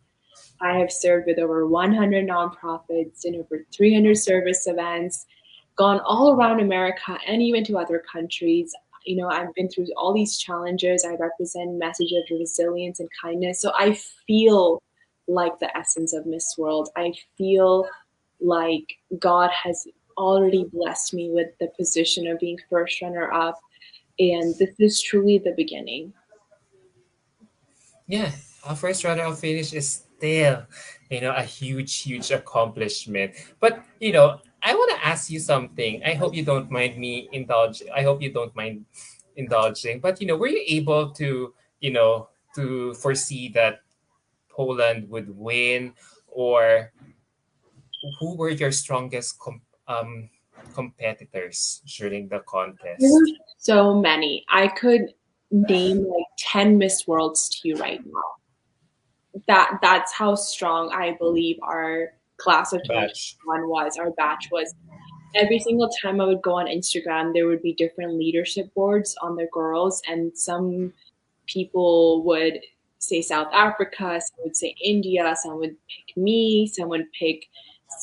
I have served with over 100 nonprofits in over 300 service events, gone all around America and even to other countries. I've been through all these challenges. I represent message of resilience and kindness. So I feel like the essence of Miss World. I feel like God has already blessed me with the position of being first runner up. And this is truly the beginning.
yeah. Our first runner of finish is still, a huge accomplishment. But I want to ask you something. I hope you don't mind me indulge. I hope you don't mind indulging. But were you able to, foresee that Poland would win, or who were your strongest competitors during the
There were
contest?
so many. I could name like 10 Miss Worlds to you right now. That's how strong I believe our class of
Batch.
2021 was, our batch was. Every single time I would go on Instagram, there would be different leadership boards on the girls, and some people would say South Africa, some would say India, some would pick me, some would pick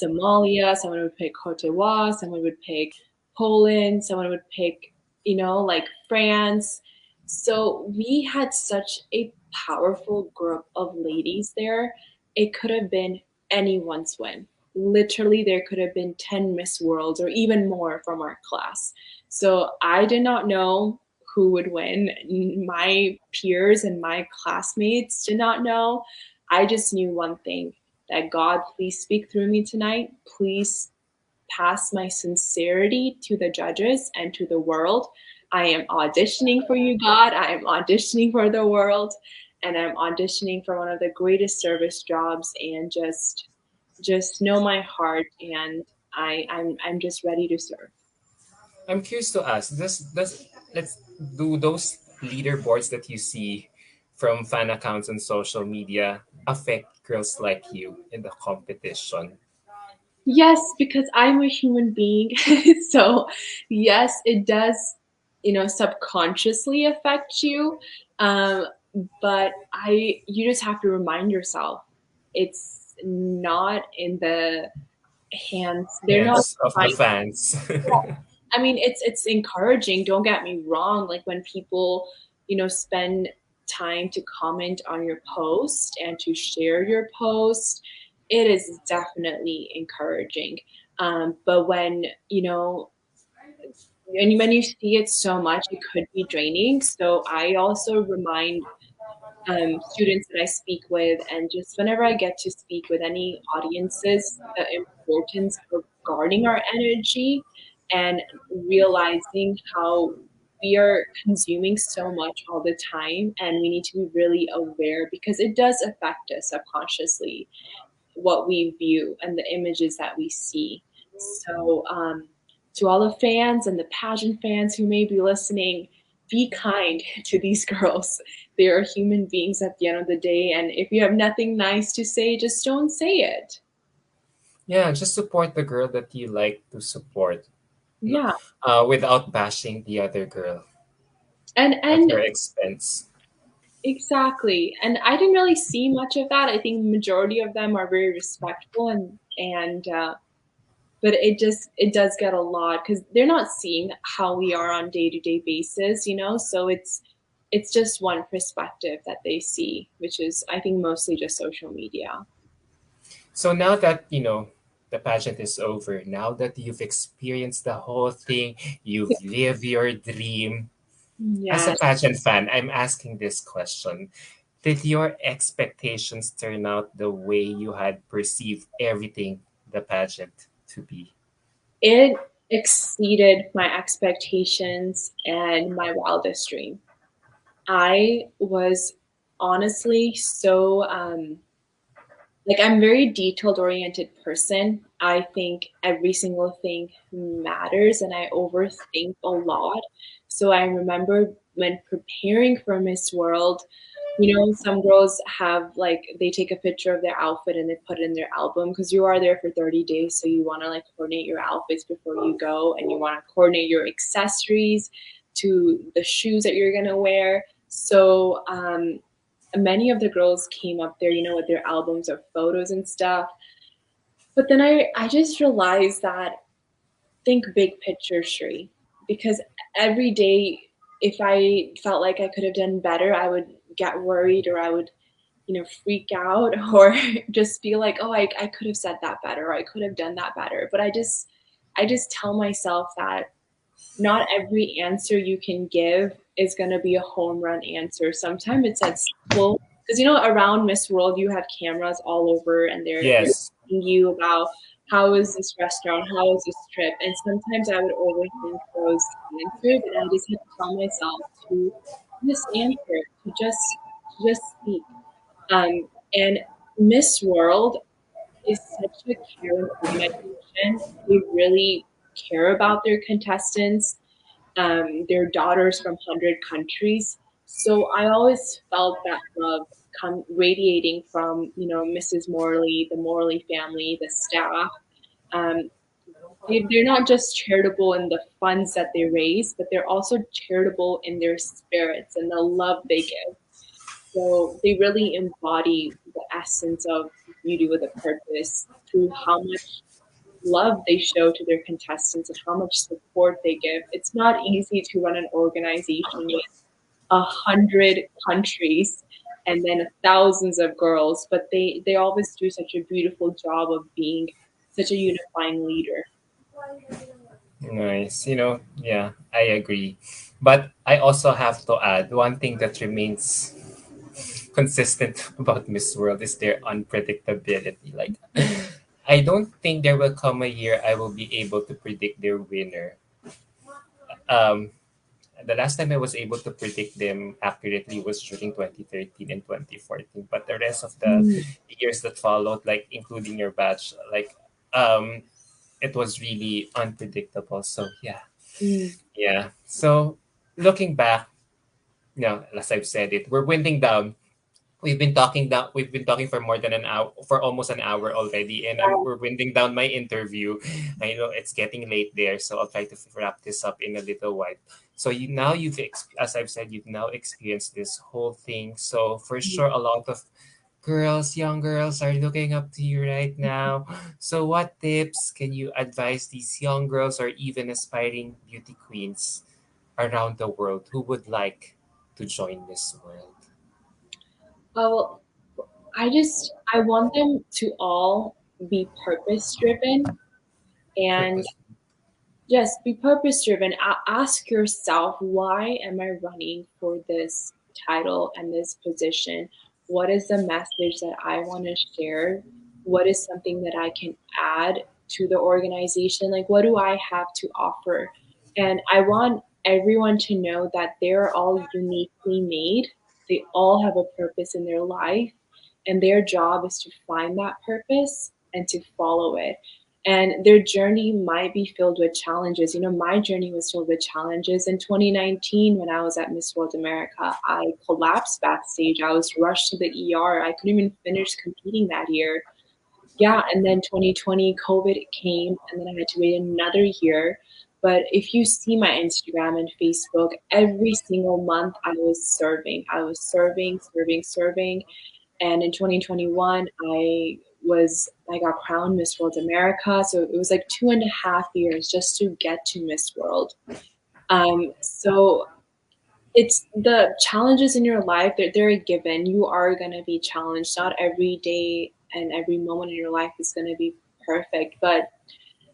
Somalia, someone would pick Cote d'Ivoire, someone would pick Poland, someone would pick, like France. So we had such a powerful group of ladies there. It could have been anyone's win. Literally, there could have been 10 Miss Worlds or even more from our class. So I did not know who would win. My peers and my classmates did not know. I just knew one thing, that God, please speak through me tonight. Please pass my sincerity to the judges and to the world. I am auditioning for you, God. I am auditioning for the world. And I'm auditioning for one of the greatest service jobs, and just know my heart, and I'm just ready to serve.
I'm curious to ask, does let's do those leaderboards that you see from fan accounts on social media affect girls like you in the competition?
Yes, because I'm a human being. So, yes, it does, subconsciously affect you. Um, but you just have to remind yourself it's not in the hands, they're not
Hands of the
trying.
fans.
I mean, it's encouraging, don't get me wrong, like when people, spend time to comment on your post and to share your post, it is definitely encouraging. But when you see it so much, it could be draining. So I also remind students that I speak with, and just whenever I get to speak with any audiences, the importance of guarding our energy and realizing how we are consuming so much all the time, and we need to be really aware because it does affect us subconsciously, what we view and the images that we see. So, to all the fans and the pageant fans who may be listening, be kind to these girls. They are human beings at the end of the day. And if you have nothing nice to say, just don't say it.
Yeah, just support the girl that you like to support, no,
Yeah.
without bashing the other girl at
And
your expense.
exactly. And I didn't really see much of that. I think the majority of them are very respectful and but it does get a lot because they're not seeing how we are on day-to-day basis, you know? So it's just one perspective that they see, which is I think mostly just social media.
So now that, the pageant is over, now that you've experienced the whole thing, you've lived your dream. As a
Yes.
pageant fan, I'm asking this question. Did your expectations turn out the way you had perceived everything the pageant to be?
It exceeded my expectations and my wildest dream. I was honestly so like I'm a very detailed oriented person. I think every single thing matters and I overthink a lot. So I remember when preparing for Miss World, you know, some girls have like they take a picture of their outfit and they put it in their album because you are there for 30 days. So you want to like coordinate your outfits before you go and you want to coordinate your accessories to the shoes that you're going to wear. So many of the girls came up there, you know, with their albums of photos and stuff. But then I just realized that think big picture, Sheree, because every day, if I felt like I could have done better, I would get worried or I would, you know, freak out or just feel like, oh, I could have said that better or I could have done that better. But I just tell myself that not every answer you can give is going to be a home run answer. Sometimes it's as simple because you know around Miss World you have cameras all over and they're
Yes.
asking you about how is this restaurant, how is this trip, and sometimes I would overthink those answers, and I just have to tell myself to just answer, to just speak. And Miss World is such a caring organization. They really care about their contestants, their daughters from 100 countries. So I always felt that love come radiating from, you know, Mrs. Morley, the Morley family, the staff. Um, they're not just charitable in the funds that they raise, but they're also charitable in their spirits and the love they give. So they really embody the essence of beauty with a purpose through how much love they show to their contestants and how much support they give. It's not easy to run an organization with 100 countries and then thousands of girls, but they always do such a beautiful job of being such a unifying leader.
Nice. Yeah, I agree. But I also have to add one thing that remains consistent about Miss World is their unpredictability. Like, I don't think there will come a year I will be able to predict their winner. Um, the last time I was able to predict them accurately was during 2013 and 2014. But the rest of the
Mm,
years that followed, like including your batch, like um, it was really unpredictable. So yeah,
mm.
yeah. So looking back, as I've said it, we're winding down. We've been talking for more than an hour, for almost an hour already, and we're winding down my interview. I know it's getting late there, so I'll try to wrap this up in a little while. So as I've said, you've now experienced this whole thing. So for sure, a lot of young girls, are looking up to you right now. So what tips can you advise these young girls or even aspiring beauty queens around the world who would like to join this world?
Well, I want them to all be purpose driven and
Purpose.
yes, be purpose driven. Ask yourself, why am I running for this title and this position? What is the message that I want to share? What is something that I can add to the organization? Like, what do I have to offer? And I want everyone to know that they're all uniquely made. They all have a purpose in their life, and their job is to find that purpose and to follow it, and their journey might be filled with challenges. You know, my journey was filled with challenges. In 2019, when I was at Miss World America, I collapsed backstage. I was rushed to the ER. I couldn't even finish competing that year. yeah, and then 2020 COVID came, and then I had to wait another year. But if you see my Instagram and Facebook, every single month I was serving. I was serving, serving, serving. And in 2021, I got crowned Miss World America. So it was like 2.5 years just to get to Miss World. So it's the challenges in your life, they're a given. You are going to be challenged. Not every day and every moment in your life is going to be perfect, but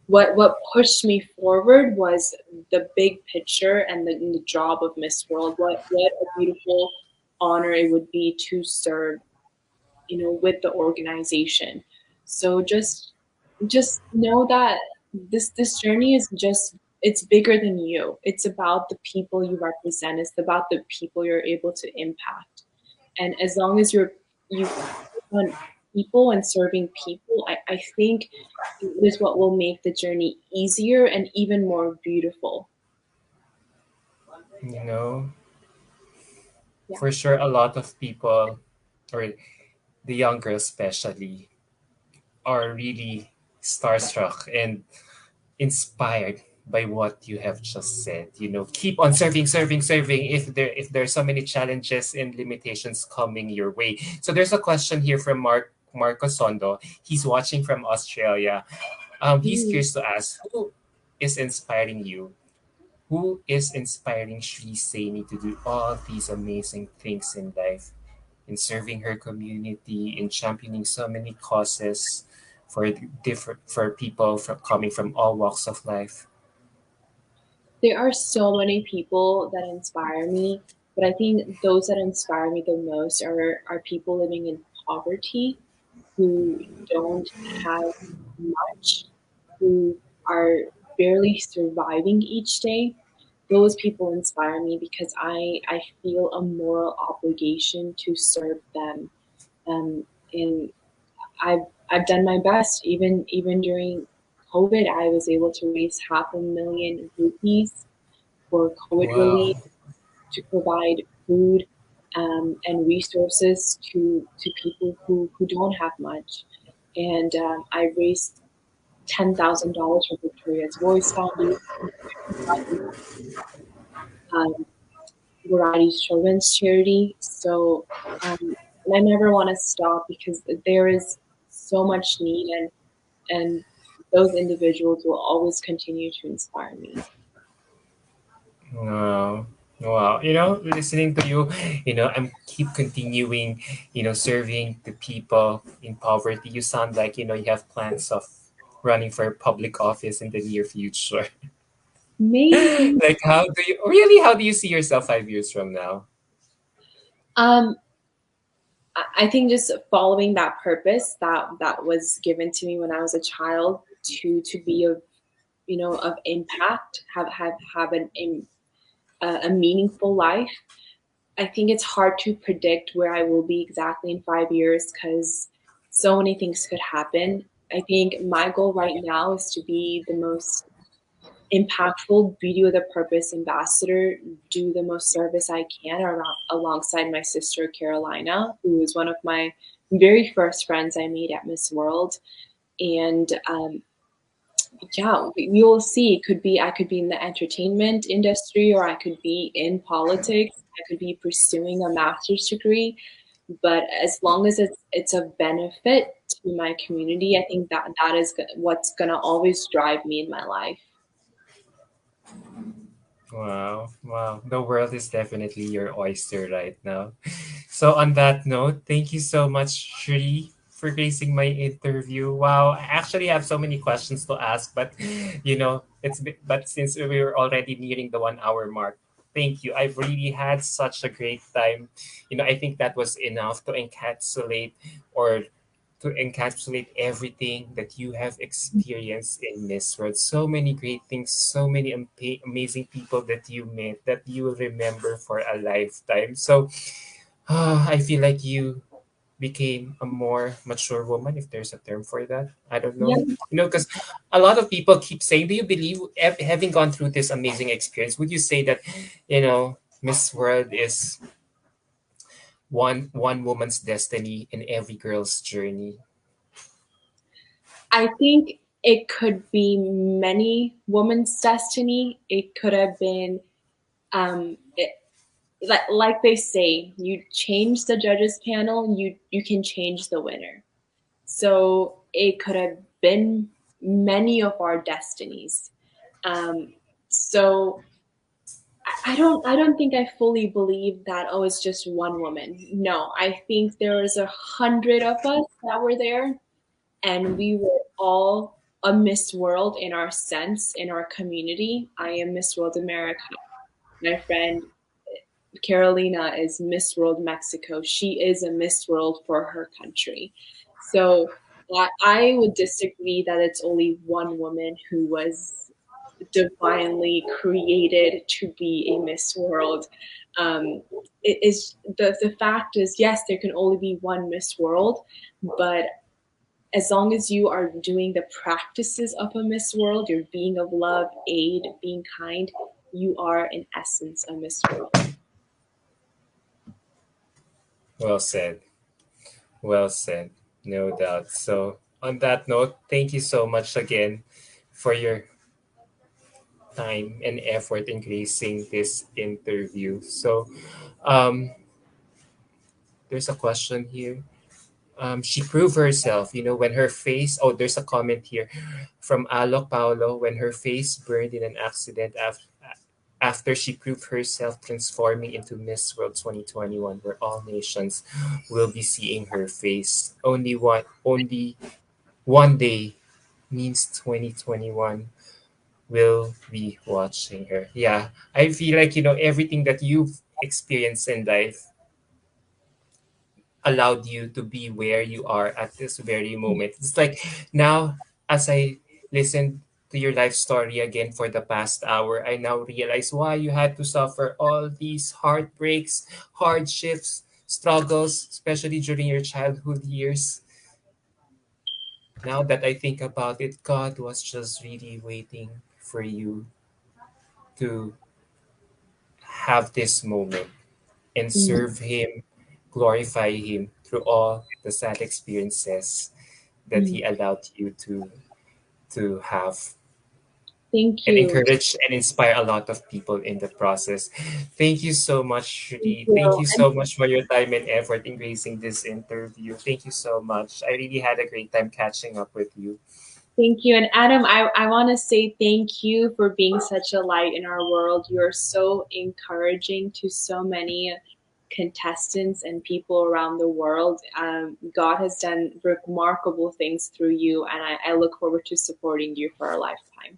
what pushed me forward was the big picture and the job of Miss World. What a beautiful honor it would be to serve, with the organization. So just know that this journey is just, it's bigger than you. It's about the people you represent. It's about the people you're able to impact. And as long as you focus on people and serving people, I think it is what will make the journey easier and even more beautiful.
You know,
Yeah.
for sure, a lot of people, or the young girls especially, are really starstruck and inspired by what you have just said. Keep on serving, serving, serving. If there's so many challenges and limitations coming your way. So there's a question here from Marco Sondo. He's watching from Australia. He's
Mm.
curious to ask, who is inspiring you? Who is inspiring Shree Saini to do all these amazing things in life, in serving her community, in championing so many causes for people coming from all walks of life?
There are so many people that inspire me, but I think those that inspire me the most are people living in poverty, who don't have much, who are barely surviving each day. Those people inspire me because I feel a moral obligation to serve them. And I've done my best. Even during COVID, I was able to raise 500,000 rupees for COVID relief,
Wow.
to provide food and resources to people who don't have much. And I raised $10,000 for Victoria's Voice Foundation, um, Variety's Children's Charity. So I never want to stop because there is so much need, and those individuals will always continue to inspire me.
Wow. Wow. Listening to you, I'm keep continuing, serving the people in poverty. You sound like, you have plans of running for public office in the near future.
Maybe.
Like, how do you see yourself 5 years from now?
Um, I think just following that purpose that was given to me when I was a child, to be of, of impact, have a meaningful life. I think it's hard to predict where I will be exactly in 5 years because so many things could happen. I think my goal right now is to be the most impactful beauty with a purpose ambassador, do the most service I can alongside my sister Carolina, who is one of my very first friends I made at Miss World. And yeah, we will see. It could be I could be in the entertainment industry, or I could be in politics. I could be pursuing a master's degree. But as long as it's a benefit to my community, I think that is what's gonna always drive me in my life.
Wow, wow. The world is definitely your oyster right now. So on that note, thank you so much, Shri, for gracing my interview. Wow, I actually have so many questions to ask, but but since we were already nearing the 1 hour mark, thank you. I've really had such a great time. I think that was enough to encapsulate everything that you have experienced in Miss World. So many great things, so many amazing people that you met that you will remember for a lifetime. So I feel like you became a more mature woman, if there's a term for that. I don't know.
Yeah.
Because a lot of people keep saying, do you believe, having gone through this amazing experience, would you say that, Miss World is one woman's destiny in every girl's journey?
I think it could be many women's destiny. It could have been, it, like they say, you change the judges panel, you can change the winner. So it could have been many of our destinies. Um, so I don't think I fully believe that, oh, it's just one woman. No, I think there was 100 of us that were there, and we were all a Miss World in our sense, in our community. I am Miss World America. My friend Carolina is Miss World Mexico. She is a Miss World for her country. So I would disagree that it's only one woman who was divinely created to be a Miss World. Um, it is the fact is, yes, there can only be one Miss World, but as long as you are doing the practices of a Miss World, you're being of love, aid, being kind, you are in essence a Miss World.
Well said. Well said. No doubt. So, on that note, thank you so much again for your time and effort in gracing this interview. So, um, there's a question here. She proved herself, when her face. Oh, there's a comment here from Alok Paulo. When her face burned in an accident after she proved herself, transforming into Miss World 2021, where all nations will be seeing her face. Only one day means 2021 will be watching her. Yeah, I feel like everything that you've experienced in life allowed you to be where you are at this very moment. It's like now, as I listen to your life story again for the past hour, I now realize why you had to suffer all these heartbreaks, hardships, struggles, especially during your childhood years. Now that I think about it, God was just really waiting for you to have this moment and
Mm,
serve Him, glorify Him through all the sad experiences that
mm.
He allowed you to have,
Thank
and
you.
encourage and inspire a lot of people in the process. Thank you so much,
Thank
Sheree. Thank
you.
you
And
so much for your time and effort in gracing this interview. Thank you so much. I really had a great time catching up with you.
thank you. And Adam, I want to say thank you for being such a light in our world. You're so encouraging to so many contestants and people around the world. God has done remarkable things through you, and I look forward to supporting you for a lifetime.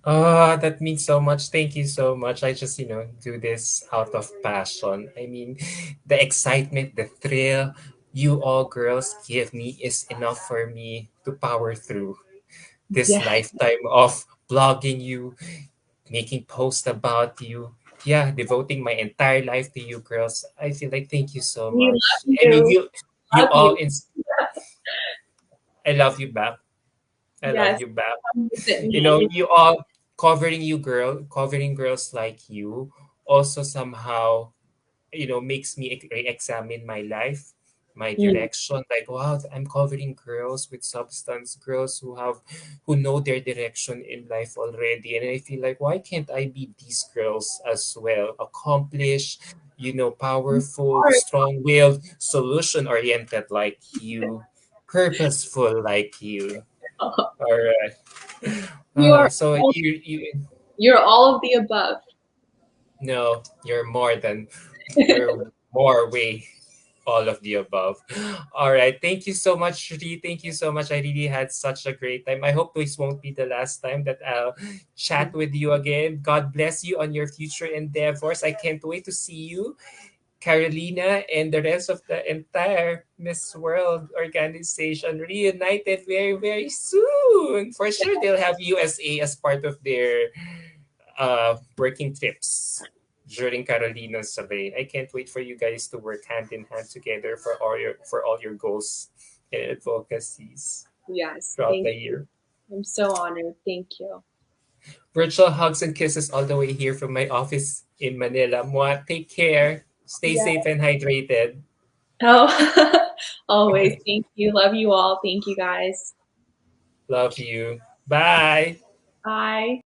Oh, that means so much. Thank you so much. I just, do this out of passion. I mean, the excitement, the thrill you all girls give me is enough for me to power through this
Yes,
lifetime of blogging you, making posts about you. Yeah, devoting my entire life to you girls. I feel like thank you so
we
much.
love
I mean,
you.
you
Love
all
you.
I love you back. I love
Yes,
you back.
come visit me.
You all covering girls like you also somehow makes me re-examine my life, my
Mm.
direction. Like, wow, I'm covering girls with substance, girls who know their direction in life already, and I feel like, why can't I be these girls as well? Accomplished, powerful, strong-willed, solution-oriented like you, purposeful like you. All right.
You're
So
all,
you
you're all of the above.
no, you're more way all of the above. All right. Thank you so much, Shri. Thank you so much. I really had such a great time. I hope this won't be the last time that I'll chat with you again. God bless you on your future endeavors. I can't wait to see you, Carolina, and the rest of the entire Miss World organization reunited very, very soon. For sure, they'll have USA as part of their working trips during Carolina's survey. I can't wait for you guys to work hand in hand together for all your goals and advocacies
Yes,
throughout
thank
the
you.
year.
I'm so honored. Thank you.
Virtual hugs and kisses all the way here from my office in Manila. Mwah, take care. Stay
Yeah.
safe and hydrated.
Oh, always. Thank you. Love you all. Thank you guys.
Love you. Bye.
Bye.